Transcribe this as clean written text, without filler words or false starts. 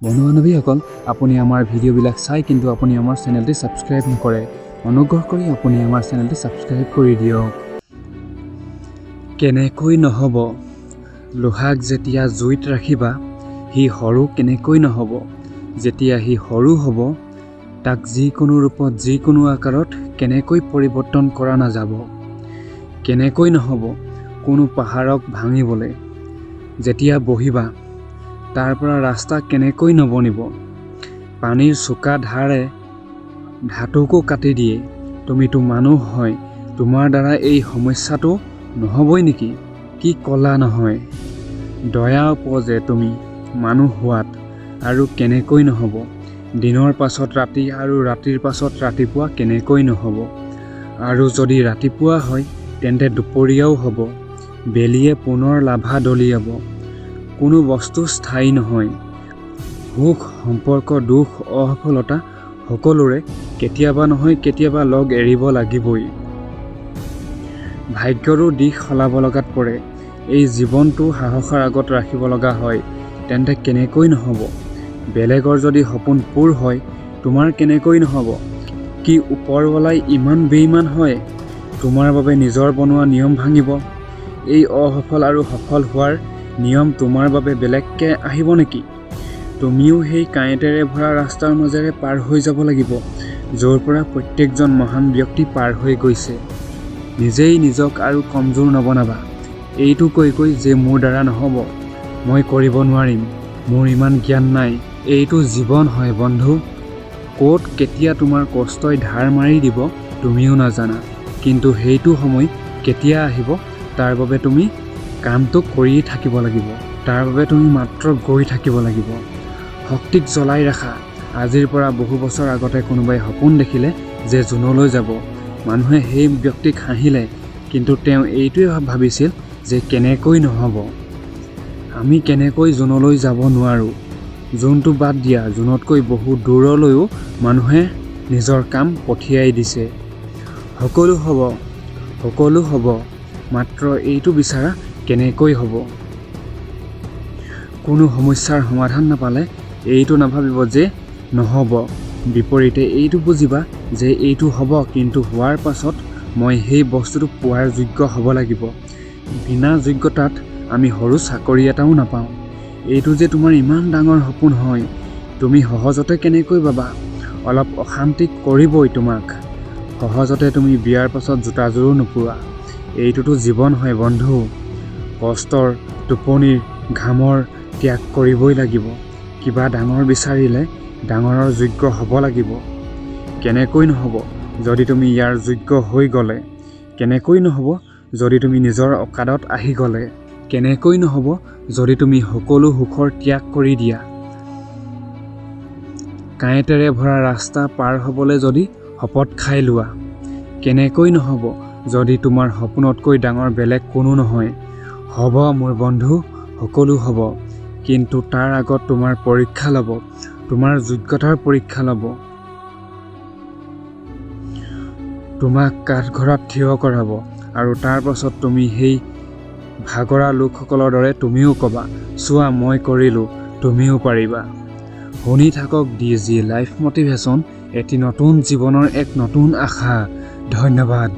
বন্ধু বান্ধৱীসকল, আপুনি আমাৰ ভিডিঅ'বিলাক চাই কিন্তু আপুনি আমাৰ চেনেলটি ছাবস্ক্ৰাইব নকৰে। অনুগ্ৰহ কৰি আপুনি আমাৰ চেনেলটি ছাবস্ক্ৰাইব কৰি দিয়ক। কেনেকৈ নহ'ব? লোহাক যেতিয়া জুইত ৰাখিবা সি সৰু কেনেকৈ নহ'ব? যেতিয়া সি সৰু হ'ব তাক যিকোনো ৰূপত যিকোনো আকাৰত কেনেকৈ পৰিৱৰ্তন কৰা নাযাব? কেনেকৈ নহ'ব কোনো পাহাৰক ভাঙিবলৈ? যেতিয়া বহিবা তাৰ পৰা ৰাস্তা কেনেকৈ নবনিব? পানীৰ চোকা ধাৰে ধাতুকো কাটি দিয়ে। তুমিতো মানুহ হয়, তোমাৰ দ্বাৰা এই সমস্যাটো নহ'বই নেকি? কি ক'লা নহয়? দয়া উপজে তুমি মানুহ হোৱাত, আৰু কেনেকৈ নহ'ব? দিনৰ পাছত ৰাতি আৰু ৰাতিৰ পাছত ৰাতিপুৱা কেনেকৈ নহ'ব? আৰু যদি ৰাতিপুৱা হয় তেন্তে দুপৰীয়াও হ'ব। বেলিয়ে পুনৰ লাভা দলিয়াব। কোনো বস্তু স্থায়ী নহয়। সুখ, সম্পৰ্ক, দুখ, অসফলতা সকলোৰে কেতিয়াবা নহয় কেতিয়াবা লগ এৰিব লাগিবই। ভাগ্যৰো দিশ সলাব লগাত পৰে। এই জীৱনটো সাহসৰ আগত ৰাখিব লগা হয়, তেন্তে কেনেকৈ নহ'ব? বেলেগৰ যদি সপোন পূৰ হয় তোমাৰ কেনেকৈ নহ'ব? কি ওপৰৱালাই ইমান বেইমান হয় তোমাৰ বাবে নিজৰ বনোৱা নিয়ম ভাঙিব? এই অসফল আৰু সফল হোৱাৰ নিয়ম তোমাৰ বাবে বেলেগকৈ আহিব নেকি? তুমিও সেই কাঁইটেৰে ভৰা ৰাস্তাৰ মাজেৰে পাৰ হৈ যাব লাগিব, য'ৰ পৰা প্ৰত্যেকজন মহান ব্যক্তি পাৰ হৈ গৈছে। নিজেই নিজক আৰু কমজোৰ নবনাবা। এইটো কৈ কৈ যে মোৰ দ্বাৰা নহ'ব, মই কৰিব নোৱাৰিম, মোৰ ইমান জ্ঞান নাই। এইটো জীৱন হয় বন্ধু। ক'ত কেতিয়া তোমাৰ কষ্টই ধাৰ মাৰি দিব তুমিও নাজানা, কিন্তু সেইটো সময় কেতিয়া আহিব তাৰ বাবে তুমি কামটো কৰিয়ে থাকিব লাগিব। তাৰ বাবে তুমি মাত্ৰ গৈ থাকিব লাগিব। শক্তিক জ্বলাই ৰাখা। আজিৰ পৰা বহু বছৰ আগতে কোনোবাই সপোন দেখিলে যে জুনলৈ যাব। মানুহে সেই ব্যক্তিক হাঁহিলে, কিন্তু তেওঁ এইটোৱে ভাবিছিল যে কেনেকৈ নহ'ব? আমি কেনেকৈ জুনলৈ যাব নোৱাৰোঁ? জুনটো বাদ দিয়া, জুনতকৈ বহু দূৰলৈও মানুহে নিজৰ কাম পঠিয়াই দিছে। সকলো হ'ব, সকলো হ'ব, মাত্ৰ এইটো বিচাৰা কেনেকৈ হ'ব? কোনো সমস্যাৰ সমাধান নাপালে এইটো নাভাবিব যে নহ'ব। বিপৰীতে এইটো বুজিবা যে এইটো হ'ব, কিন্তু হোৱাৰ পাছত মই সেই বস্তুটো পোৱাৰ যোগ্য হ'ব লাগিব। বিনা যোগ্যতাত আমি সৰু চাকৰি এটাও নাপাওঁ। এইটো যে তোমাৰ ইমান ডাঙৰ সপোন হয়, তুমি সহজতে কেনেকৈ পাবা? অলপ অশান্তি কৰিবই তোমাক। সহজতে তুমি বিয়াৰ পাছত জোতাযোৰো নোপোৱা। এইটোতো জীৱন হয় বন্ধু। কষ্টৰ, টোপনিৰ, ঘামৰ ত্যাগ কৰিবই লাগিব। কিবা ডাঙৰ বিচাৰিলে ডাঙৰৰ যোগ্য হ'ব লাগিব। কেনেকৈ নহ'ব যদি তুমি ইয়াৰ যোগ্য হৈ গ'লে? কেনেকৈ নহ'ব যদি তুমি নিজৰ অকাদত আহি গ'লে? কেনেকৈ নহ'ব যদি তুমি সকলো সুখৰ ত্যাগ কৰি দিয়া? কাঁইটেৰে ভৰা ৰাস্তা পাৰ হ'বলৈ যদি শপত খাই লোৱা? কেনেকৈ নহ'ব যদি তোমাৰ সপোনতকৈ ডাঙৰ বেলেগ কোনো নহয়? হ'ব মোৰ বন্ধু, সকলো হ'ব, কিন্তু তাৰ আগত তোমাৰ পৰীক্ষা ল'ব, তোমাৰ যোগ্যতাৰ পৰীক্ষা ল'ব। তোমাক কাঠঘৰত থিয় কৰাব, আৰু তাৰ পাছত তুমি সেই ভাগৰা লোকসকলৰ দৰে তুমিও ক'বা, চোৱা মই কৰিলোঁ, তুমিও পাৰিবা। শুনি থাকক D.G Life Motivation, এটি নতুন জীৱনৰ এক নতুন আশা। ধন্যবাদ।